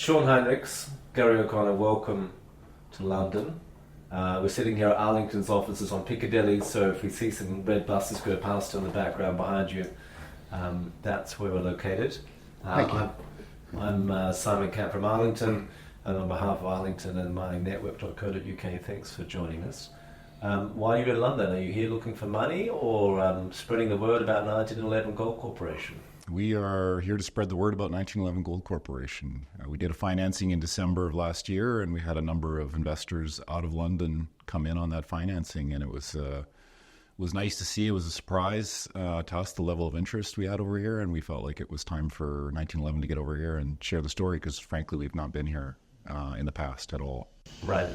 Sean Heinrichs, Gary O'Connor, welcome to London. We're sitting here at Arlington's offices on Piccadilly, so if we see some red buses go past in the background behind you, that's where we're located. Thank you. I'm Simon Camp from Arlington, and on behalf of Arlington and miningNetwork.co.uk, thanks for joining us. Why are you in London? Are you here looking for money or spreading the word about 1911 Gold Corporation? We are here to spread the word about 1911 Gold Corporation. We did a financing in December of last year, and we had a number of investors out of London come in on that financing, and it was nice to see. It was a surprise to us, the level of interest we had over here, and we felt like it was time for 1911 to get over here and share the story because, frankly, we've not been here in the past at all. Right.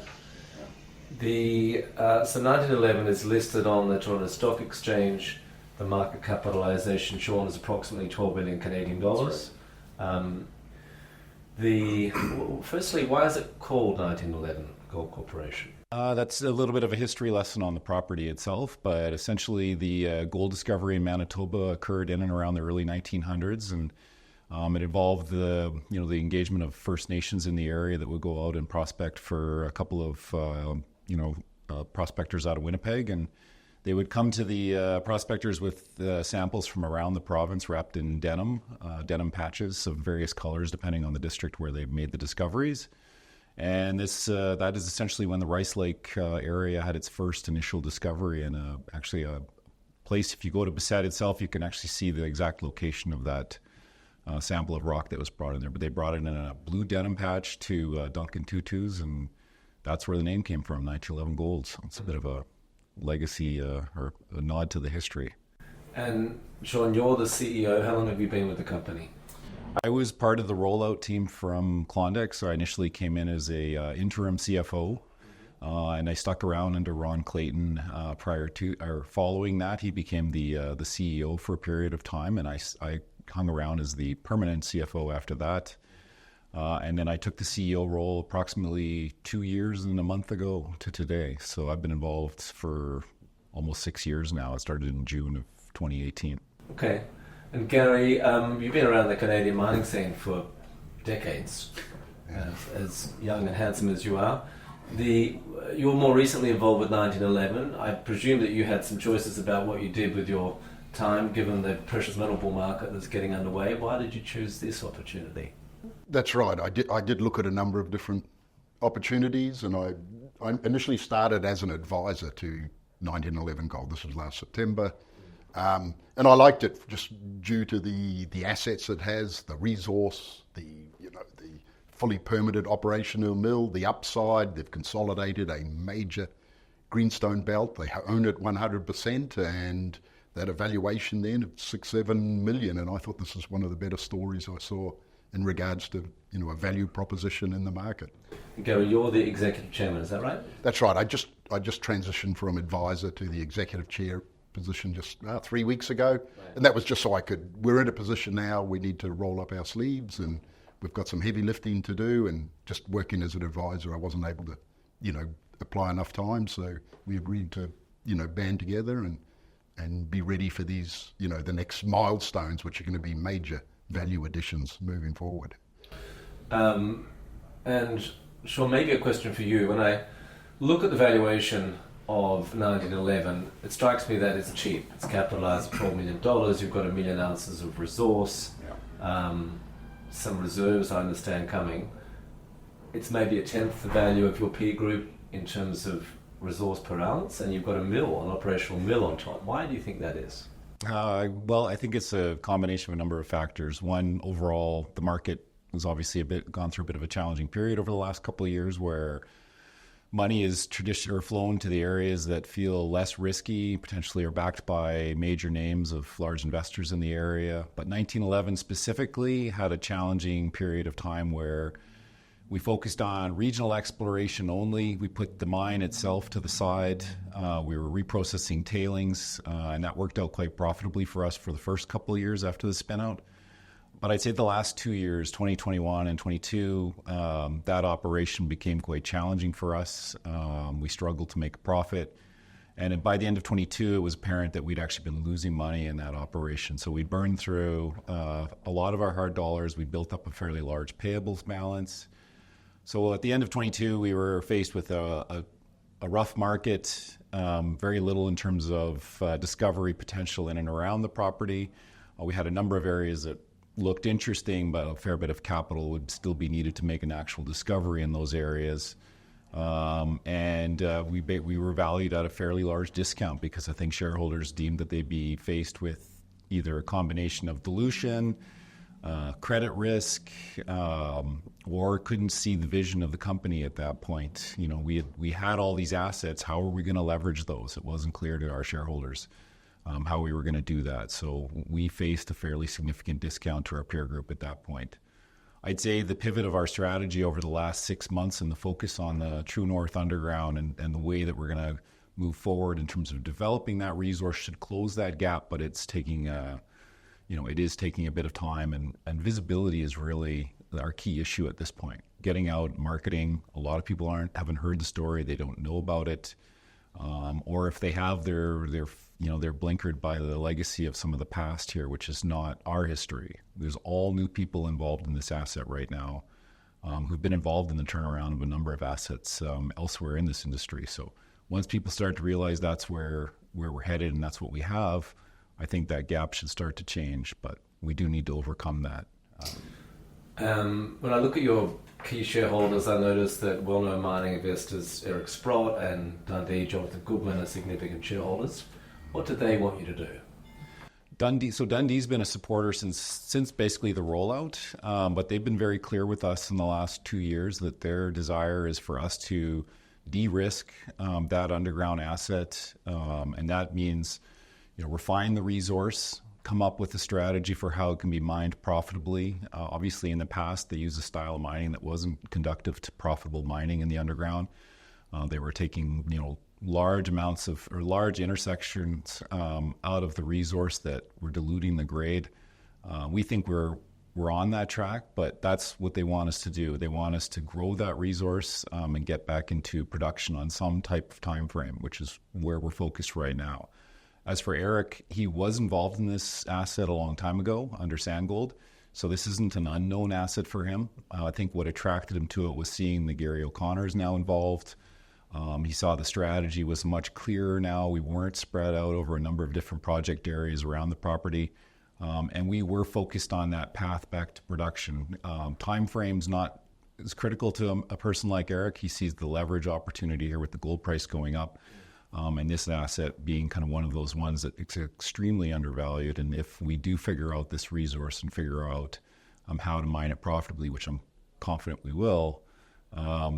So 1911 is listed on the Toronto Stock Exchange. The market capitalization, Sean, is approximately 12 billion Canadian dollars. Right. Firstly, why is it called 1911 Gold Corporation? That's a little bit of a history lesson on the property itself, but essentially the gold discovery in Manitoba occurred in and around the early 1900s, and it involved the engagement of First Nations in the area that would go out and prospect for a couple of prospectors out of Winnipeg, and they would come to the prospectors with samples from around the province wrapped in denim patches of various colors depending on the district where they made the discoveries. And that is essentially when the Rice Lake area had its first initial discovery, and actually a place, if you go to Beset itself, you can actually see the exact location of that sample of rock that was brought in there. But they brought it in a blue denim patch to Duncan Tutus, and that's where the name came from, 1911 Gold. So it's a bit of a legacy or a nod to the history. And Sean, you're the CEO. How long have you been with the company? I was part of the rollout team from Klondike, so I initially came in as a interim CFO, and I stuck around under Ron Clayton following that. He became the CEO for a period of time, and I hung around as the permanent CFO after that. And then I took the CEO role approximately 2 years and a month ago to today. So I've been involved for almost 6 years now. I started in June of 2018. Okay. And Gary, you've been around the Canadian mining scene for decades, as young and handsome as you are. You're more recently involved with 1911. I presume that you had some choices about what you did with your time, given the precious metal bull market that's getting underway. Why did you choose this opportunity? That's right. I did look at a number of different opportunities, and I initially started as an advisor to 1911 Gold. This was last September. And I liked it just due to the assets it has, the resource, the fully permitted operational mill, the upside. They've consolidated a major greenstone belt. They own it 100%, and that evaluation then of 6-7 million. And I thought this was one of the better stories I saw in regards to a value proposition in the market. Gary, you're the executive chairman, is that right? That's right. I just transitioned from advisor to the executive chair position just 3 weeks ago, right. And that was just so we're in a position now, we need to roll up our sleeves, and we've got some heavy lifting to do, and just working as an advisor, I wasn't able to, apply enough time, so we agreed to, band together and be ready for these, the next milestones, which are going to be major value additions moving forward. And Sean, maybe a question for you. When I look at the valuation of 1911, it strikes me that it's cheap. It's capitalized at $12 million. You've got 1 million ounces of resource, some reserves, I understand, coming. It's maybe a tenth the value of your peer group in terms of resource per ounce, and you've got an operational mill on top. Why do you think that is? Well, I think it's a combination of a number of factors. One, overall, the market has obviously gone through a bit of a challenging period over the last couple of years, where money is flown to the areas that feel less risky, potentially are backed by major names of large investors in the area. But 1911 specifically had a challenging period of time where we focused on regional exploration only. We put the mine itself to the side. We were reprocessing tailings, and that worked out quite profitably for us for the first couple of years after the spin out. But I'd say the last 2 years, 2021 and 22, that operation became quite challenging for us. We struggled to make a profit. And by the end of 22, it was apparent that we'd actually been losing money in that operation. So we burned through a lot of our hard dollars. We built up a fairly large payables balance. So at the end of 22, we were faced with a rough market, very little in terms of discovery potential in and around the property. We had a number of areas that looked interesting, but a fair bit of capital would still be needed to make an actual discovery in those areas. We were valued at a fairly large discount because I think shareholders deemed that they'd be faced with either a combination of dilution, credit risk, or couldn't see the vision of the company at that point. You know, we had all these assets. How are we going to leverage those? It wasn't clear to our shareholders how we were going to do that. So we faced a fairly significant discount to our peer group at that point. I'd say the pivot of our strategy over the last 6 months and the focus on the True North Underground and the way that we're going to move forward in terms of developing that resource should close that gap, but it's taking it is taking a bit of time, and visibility is really our key issue at this point. Getting out, marketing. A lot of people haven't heard the story, they don't know about it, or if they have, they're blinkered by the legacy of some of the past here, which is not our history. There's all new people involved in this asset right now, who've been involved in the turnaround of a number of assets elsewhere in this industry. So once people start to realize that's where we're headed and that's what we have, I think that gap should start to change, but we do need to overcome that. When I look at your key shareholders, I notice that well-known mining investors Eric Sprott and Dundee Jonathan Goodman are significant shareholders. What do they want you to do? Dundee's been a supporter since basically the rollout, but they've been very clear with us in the last 2 years that their desire is for us to de-risk that underground asset, and that means refine the resource, come up with a strategy for how it can be mined profitably. Obviously, in the past, they used a style of mining that wasn't conductive to profitable mining in the underground. They were taking, large amounts of, or large intersections out of the resource that were diluting the grade. We think we're on that track, but that's what they want us to do. They want us to grow that resource and get back into production on some type of time frame, which is where we're focused right now. As for Eric, he was involved in this asset a long time ago under Sandgold, so this isn't an unknown asset for him. I think what attracted him to it was seeing the Gary O'Connors now involved. He saw the strategy was much clearer now. We weren't spread out over a number of different project areas around the property, and we were focused on that path back to production. Time frame's not as critical to a person like Eric. He sees the leverage opportunity here with the gold price going up. And this asset being kind of one of those ones that it's extremely undervalued. And if we do figure out this resource and figure out how to mine it profitably, which I'm confident we will,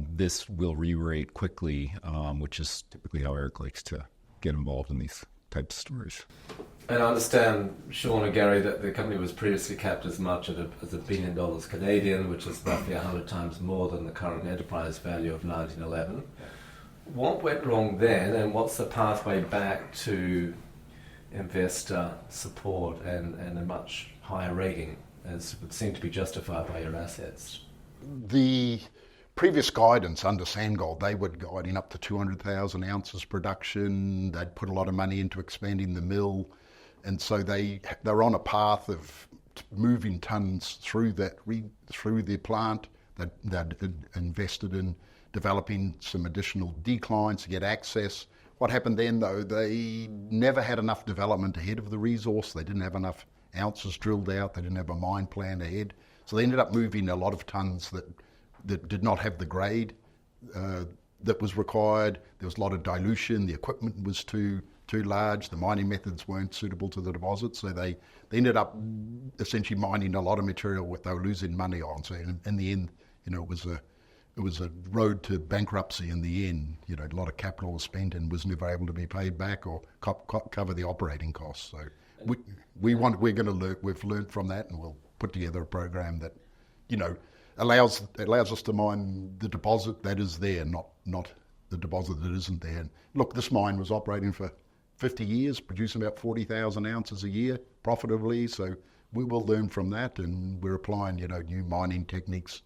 this will re-rate quickly, which is typically how Eric likes to get involved in these types of stories. And I understand, Sean and Gary, that the company was previously capped as much as $1 billion Canadian, which is roughly 100 times more than the current enterprise value of 1911. What went wrong then, and what's the pathway back to investor support and a much higher rating, as would seem to be justified by your assets? The previous guidance under Sandgold, they were guiding up to 200,000 ounces production. They'd put a lot of money into expanding the mill, and so they're on a path of moving tons through the plant. They'd invested in developing some additional declines to get access. What happened then, though, they never had enough development ahead of the resource. They didn't have enough ounces drilled out. They didn't have a mine plan ahead. So they ended up moving a lot of tons that did not have the grade that was required. There was a lot of dilution. The equipment was too large. The mining methods weren't suitable to the deposit. So they ended up essentially mining a lot of material that they were losing money on. So in the end, it was a road to bankruptcy in the end. A lot of capital was spent and was never able to be paid back or cover the operating costs. So we've learned from that, and we'll put together a program that, allows us to mine the deposit that is there, not the deposit that isn't there. And look, this mine was operating for 50 years, producing about 40,000 ounces a year profitably. So we will learn from that, and we're applying, new mining techniques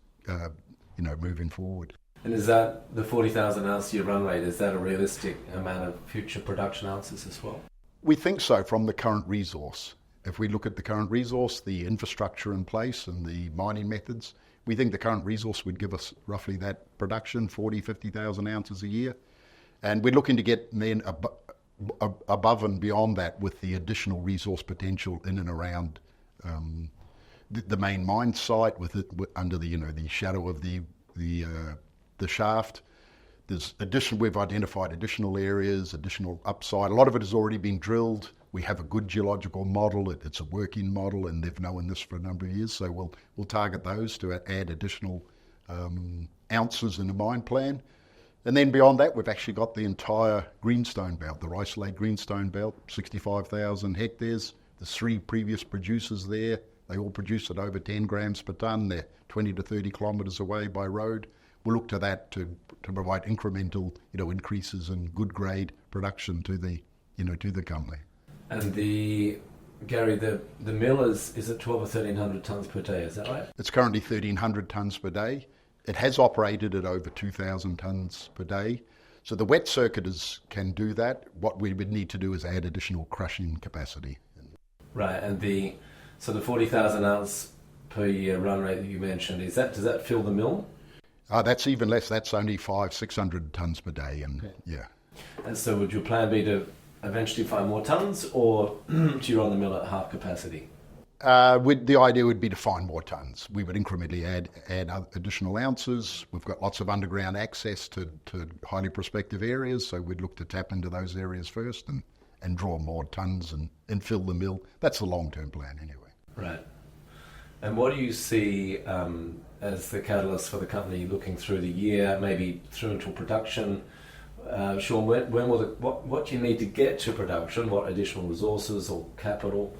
moving forward. And is that the 40,000 ounce year run rate, is that a realistic amount of future production ounces as well? We think so from the current resource. If we look at the current resource, the infrastructure in place and the mining methods, we think the current resource would give us roughly that production, 40, 50,000 ounces a year. And we're looking to get then above and beyond that with the additional resource potential in and around the main mine site, with it under the the shadow of the shaft. We've identified additional areas, additional upside. A lot of it has already been drilled. We have a good geological model. It's a working model, and they've known this for a number of years. So we'll target those to add additional ounces in the mine plan. And then beyond that, we've actually got the entire greenstone belt, the Rice Lake greenstone belt, 65,000 hectares. There's 3 previous producers there. They all produce at over 10 grams per tonne. They're 20 to 30 kilometres away by road. We'll look to that to provide incremental, increases in good grade production to the company. And Gary, the mill is it 12 or 1,300 tonnes per day? Is that right? It's currently 1,300 tonnes per day. It has operated at over 2,000 tonnes per day. So the wet circuit can do that. What we would need to do is add additional crushing capacity. Right, and so the 40,000 ounce per year run rate that you mentioned, does that fill the mill? That's even less. That's only 500-600 tonnes per day, and okay. Yeah. And so would your plan be to eventually find more tonnes, or do you run the mill at half capacity? The idea would be to find more tonnes. We would incrementally add additional ounces. We've got lots of underground access to highly prospective areas, so we'd look to tap into those areas first and draw more tonnes and fill the mill. That's the long-term plan anyway. Right. And what do you see as the catalyst for the company looking through the year, maybe through until production? Sean, what do you need to get to production? What additional resources or capital?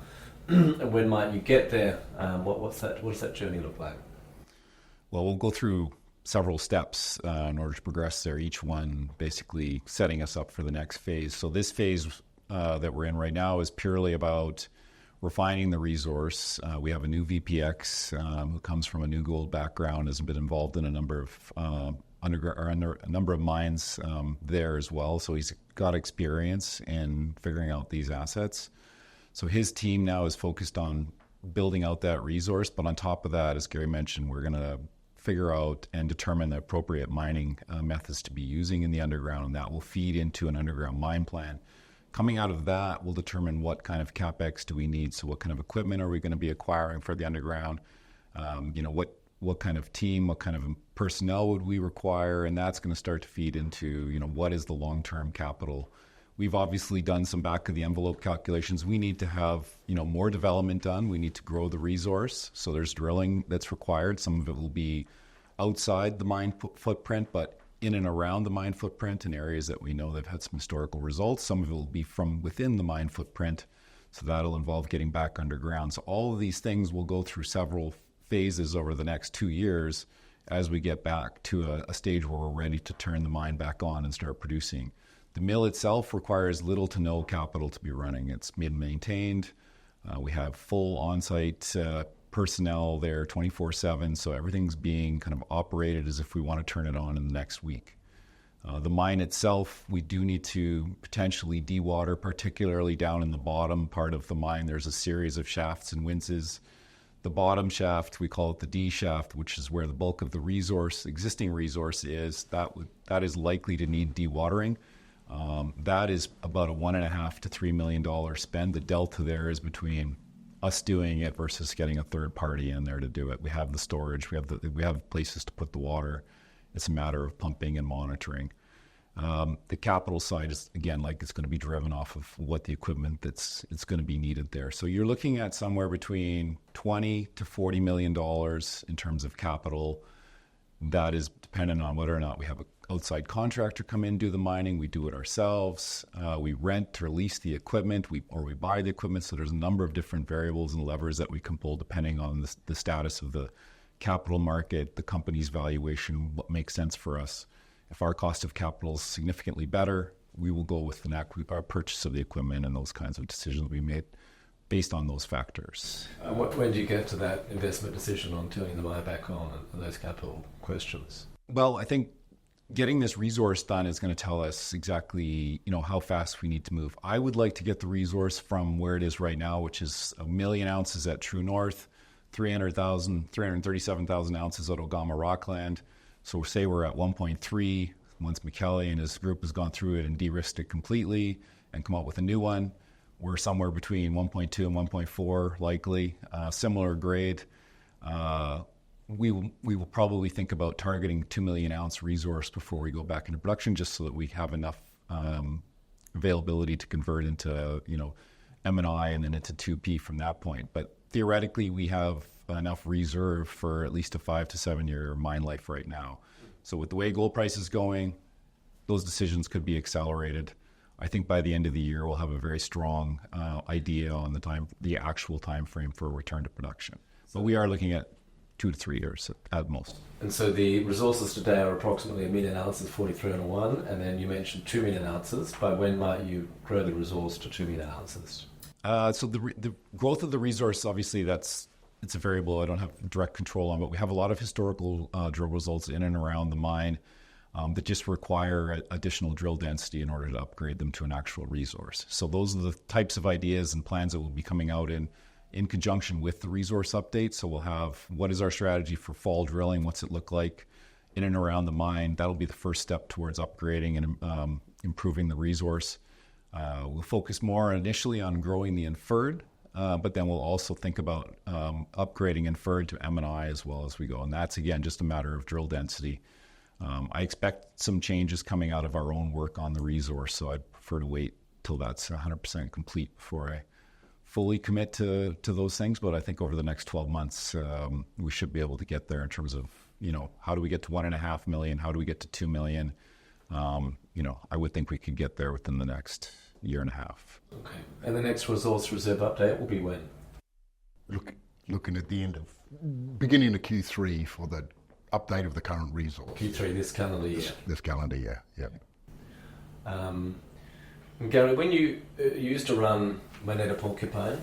And when might you get there? What does that journey look like? Well, we'll go through several steps in order to progress there, each one basically setting us up for the next phase. So this phase that we're in right now is purely about refining the resource. We have a new VPX who comes from a New Gold background, has been involved in a number of a number of mines there as well. So he's got experience in figuring out these assets. So his team now is focused on building out that resource. But on top of that, as Gary mentioned, we're going to figure out and determine the appropriate mining methods to be using in the underground, and that will feed into an underground mine plan. Coming out of that, we'll determine what kind of CapEx do we need. So what kind of equipment are we going to be acquiring for the underground? What kind of team, what kind of personnel would we require? And that's going to start to feed into, what is the long-term capital? We've obviously done some back of the envelope calculations. We need to have, more development done. We need to grow the resource. So there's drilling that's required. Some of it will be outside the mine footprint, but in and around the mine footprint in areas that we know they've had some historical results. Some of it will be from within the mine footprint. So that'll involve getting back underground. So all of these things will go through several phases over the next 2 years as we get back to a stage where we're ready to turn the mine back on and start producing. The mill itself requires little to no capital to be running. It's been maintained. We have full on-site personnel there 24/7, so everything's being kind of operated as if we want to turn it on in the next week. The mine itself, we do need to potentially dewater, particularly down in the bottom part of the mine. There's a series of shafts and winzes. The bottom shaft, we call it the D shaft, which is where the bulk of the existing resource is. That is likely to need dewatering. That is about a $1.5 to $3 million spend. The delta there is between us doing it versus getting a third party in there to do it. We have the storage, we have places to put the water. It's a matter of pumping and monitoring. The capital side is, again, it's going to be driven off of what the equipment it's going to be needed there. So you're looking at somewhere between $20 to $40 million in terms of capital. That is dependent on whether or not we have an outside contractor come in, do the mining. We do it ourselves. We rent or lease the equipment, or we buy the equipment. So there's a number of different variables and levers that we can pull depending on the status of the capital market, the company's valuation, what makes sense for us. If our cost of capital is significantly better, we will go with our purchase of the equipment, and those kinds of decisions we made based on those factors. When do you get to that investment decision on turning the mine back on and those capital questions? Well, I think getting this resource done is going to tell us exactly, how fast we need to move. I would like to get the resource from where it is right now, which is 1 million ounces at True North, 337,000 ounces at Ogama Rockland. So say we're at 1.3. Once McKelly and his group has gone through it and de-risked it completely and come up with a new one, we're somewhere between 1.2 and 1.4 likely, similar grade. We will probably think about targeting 2 million ounce resource before we go back into production, just so that we have enough availability to convert into M&I and then into 2P from that point. But theoretically, we have enough reserve for at least a 5 to 7 year mine life right now. So with the way gold price is going, those decisions could be accelerated. I think by the end of the year, we'll have a very strong idea on the actual time frame for return to production. But we are looking at 2 to 3 years at most. And so the resources today are approximately 1 million ounces, 4301, and then you mentioned 2 million ounces. By when might you grow the resource to 2 million ounces? So the growth of the resource, obviously, it's a variable I don't have direct control on, but we have a lot of historical drill results in and around the mine that just require additional drill density in order to upgrade them to an actual resource. So those are the types of ideas and plans that will be coming out in conjunction with the resource update. So we'll have, what is our strategy for fall drilling? What's it look like in and around the mine? That'll be the first step towards upgrading and improving the resource. We'll focus more initially on growing the inferred, but then we'll also think about upgrading inferred to M&I as well as we go. And that's, again, just a matter of drill density. I expect some changes coming out of our own work on the resource, so I'd prefer to wait till that's 100% complete before I fully commit to those things. But I think over the next 12 months, we should be able to get there in terms of, how do we get to 1.5 million? How do we get to 2 million? I would think we could get there within the next year and a half. Okay. And the next resource reserve update will be when? Looking at the beginning of Q3 for the update of the current resource. Q3 this calendar year. This calendar year, yeah. Gary, when you used to run Moneta Porcupine,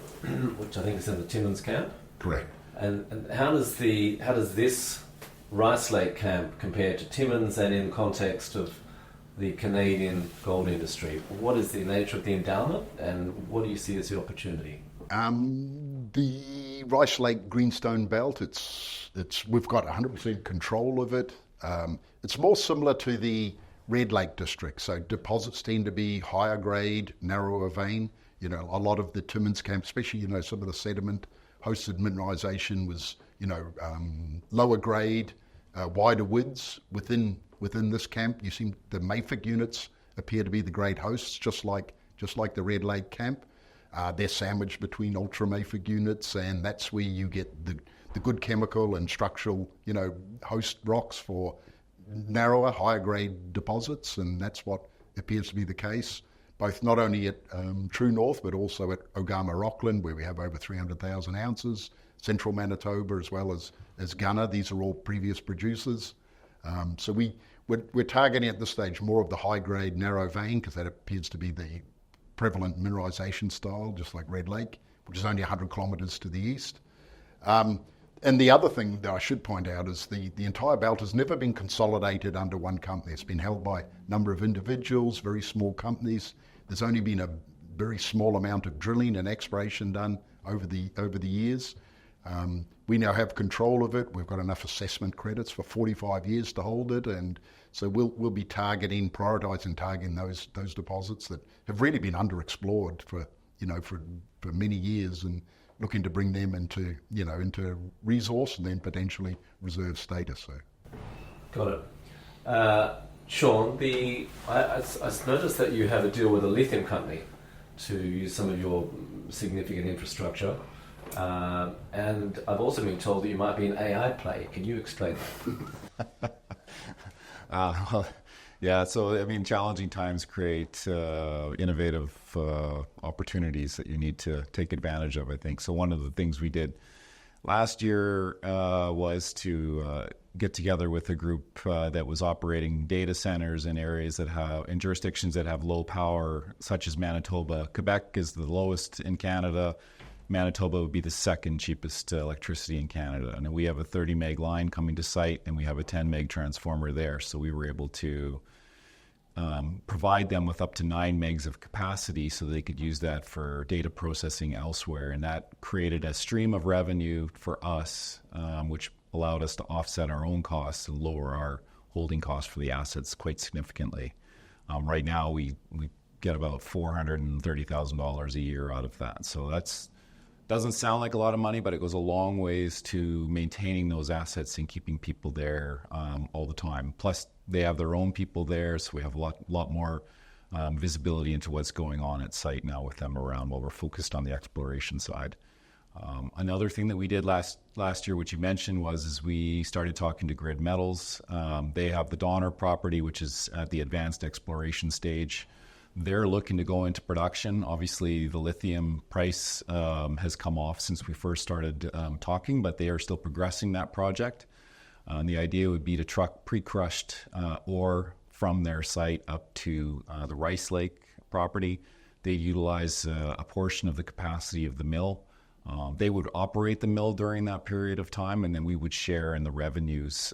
which I think is in the Timmins camp. Correct. And how does this Rice Lake camp compare to Timmins, and in context of the Canadian gold industry? What is the nature of the endowment, and what do you see as the opportunity? The Rice Lake greenstone belt, we've got 100% control of it. It's more similar to the Red Lake district, so deposits tend to be higher grade, narrower vein. A lot of the Timmins camp, especially some of the sediment hosted mineralization was lower grade, wider widths within this camp. You see the mafic units appear to be the grade hosts, just like the Red Lake camp. They're sandwiched between ultramafic units, and that's where you get the good chemical and structural, host rocks for narrower, higher grade deposits, and that's what appears to be the case, both not only at True North, but also at Ogama Rockland, where we have over 300,000 ounces, Central Manitoba, as well as Gunner. These are all previous producers. So we're targeting at this stage more of the high grade, narrow vein, because that appears to be the prevalent mineralization style, just like Red Lake, which is only 100 kilometers to the east. And the other thing that I should point out is the entire belt has never been consolidated under one company. It's been held by a number of individuals, very small companies. There's only been a very small amount of drilling and exploration done over the years. We now have control of it. We've got enough assessment credits for 45 years to hold it, and so we'll be targeting those deposits that have really been underexplored for many years, and looking to bring them into resource and then potentially reserve status. So, got it. Sean, I noticed that you have a deal with a lithium company to use some of your significant infrastructure, and I've also been told that you might be an AI play. Can you explain that? Yeah, so challenging times create innovative opportunities that you need to take advantage of, I think. So one of the things we did last year was to get together with a group that was operating data centers in areas in jurisdictions that have low power, such as Manitoba. Quebec is the lowest in Canada, Manitoba would be the second cheapest electricity in Canada. And we have a 30 meg line coming to site, and we have a 10 meg transformer there. So we were able to provide them with up to 9 megs of capacity so they could use that for data processing elsewhere. And that created a stream of revenue for us, which allowed us to offset our own costs and lower our holding costs for the assets quite significantly. Right now, we get about $430,000 a year out of that. So that's doesn't sound like a lot of money, but it goes a long ways to maintaining those assets and keeping people there all the time. Plus, they have their own people there, so we have a lot more visibility into what's going on at site now with them around while we're focused on the exploration side. Another thing that we did last year, which you mentioned, is we started talking to Grid Metals. They have the Donner property, which is at the advanced exploration stage. They're looking to go into production. Obviously, the lithium price has come off since we first started talking, but they are still progressing that project. And the idea would be to truck pre-crushed ore from their site up to the Rice Lake property. They utilize a portion of the capacity of the mill. They would operate the mill during that period of time, and then we would share in the revenues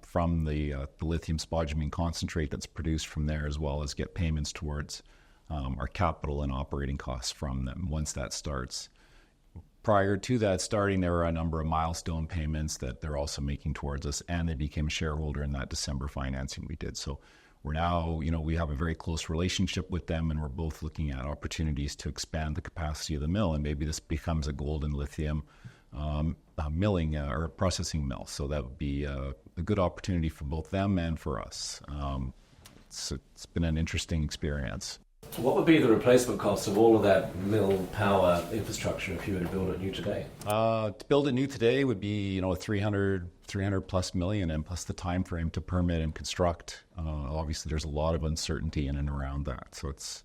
from the lithium spodumene concentrate that's produced from there, as well as get payments towards our capital and operating costs from them once that starts. Prior to that starting, there were a number of milestone payments that they're also making towards us, and they became a shareholder in that December financing we did. So we're now, we have a very close relationship with them, and we're both looking at opportunities to expand the capacity of the mill, and maybe this becomes a gold and lithium milling or processing mill. So that would be a good opportunity for both them and for us. It's been an interesting experience. What would be the replacement cost of all of that mill power infrastructure if you were to build it new today? To build it new today would be, 300 plus million, and plus the time frame to permit and construct. Obviously, there's a lot of uncertainty in and around that. So it's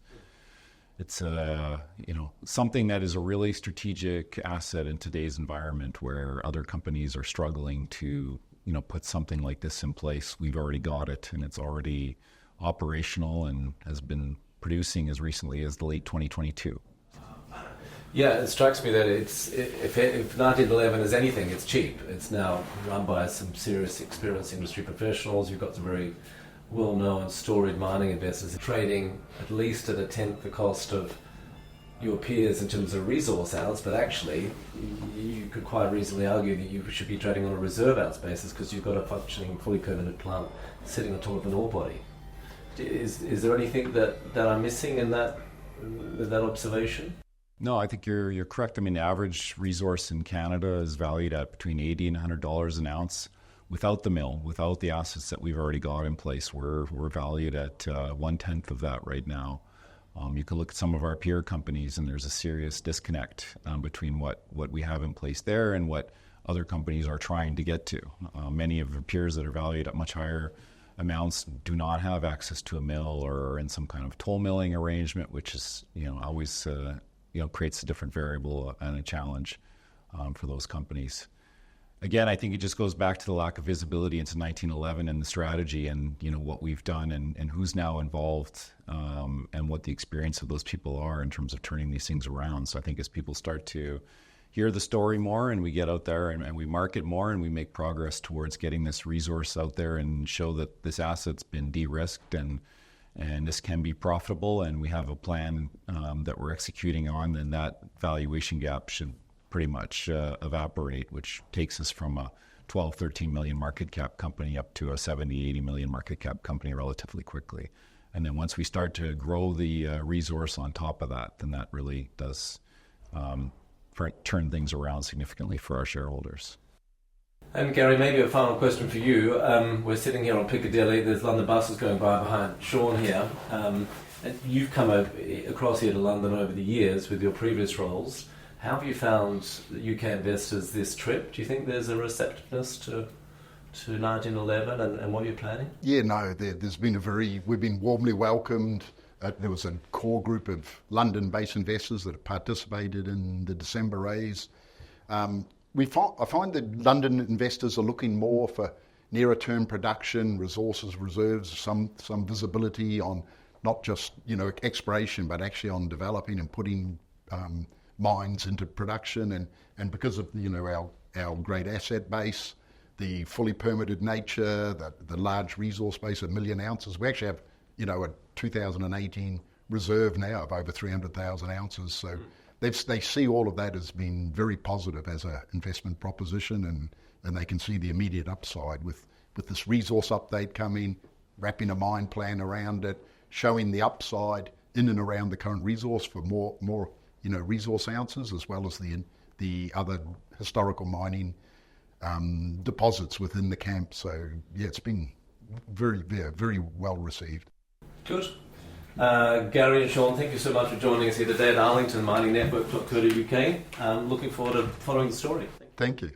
something that is a really strategic asset in today's environment where other companies are struggling to, put something like this in place. We've already got it, and it's already operational and has been producing as recently as the late 2022. Yeah, it strikes me that if 1911 is anything, it's cheap. It's now run by some serious experienced industry professionals. You've got some very well-known storied mining investors trading at least at a tenth the cost of your peers in terms of resource ounce, but actually you could quite reasonably argue that you should be trading on a reserve ounce basis because you've got a functioning, fully permitted plant sitting on top of an ore body. Is there anything that I'm missing in that observation? No, I think you're correct. I mean, the average resource in Canada is valued at between $80 and $100 an ounce. Without the mill, without the assets that we've already got in place, we're valued at 1/10 of that right now. You can look at some of our peer companies, and there's a serious disconnect between what we have in place there and what other companies are trying to get to. Many of our peers that are valued at much higher amounts do not have access to a mill or are in some kind of toll milling arrangement, which is always creates a different variable and a challenge for those companies. Again, I think it just goes back to the lack of visibility into 1911 and the strategy and what we've done and who's now involved and what the experience of those people are in terms of turning these things around. So I think as people start to hear the story more and we get out there and we market more and we make progress towards getting this resource out there and show that this asset's been de-risked and this can be profitable and we have a plan that we're executing on, then that valuation gap should pretty much evaporate, which takes us from a 12, 13 million market cap company up to a 70, 80 million market cap company relatively quickly. And then once we start to grow the resource on top of that, then that really does turn things around significantly for our shareholders. And Gary, maybe a final question for you. We're sitting here on Piccadilly. There's London buses going by behind Sean here. And you've come across here to London over the years with your previous roles. How have you found UK investors this trip? Do you think there's a receptiveness to 1911 and what you're planning? Yeah, no, there's been we've been warmly welcomed. There was a core group of London-based investors that have participated in the December raise. I find that London investors are looking more for nearer-term production, resources, reserves, some visibility on not just exploration, but actually on developing and putting mines into production, and because of our great asset base, the fully permitted nature, the large resource base of 1 million ounces. We actually have a 2018 reserve now of over 300,000 ounces. So they see all of that as being very positive as an investment proposition, and they can see the immediate upside with this resource update coming, wrapping a mine plan around it, showing the upside in and around the current resource for more resource ounces, as well as the other historical mining deposits within the camp. So yeah, it's been very well received. Good. Gary and Sean, thank you so much for joining us here today at Arlington Mining Network.co.uk. Looking forward to following the story. Thank you.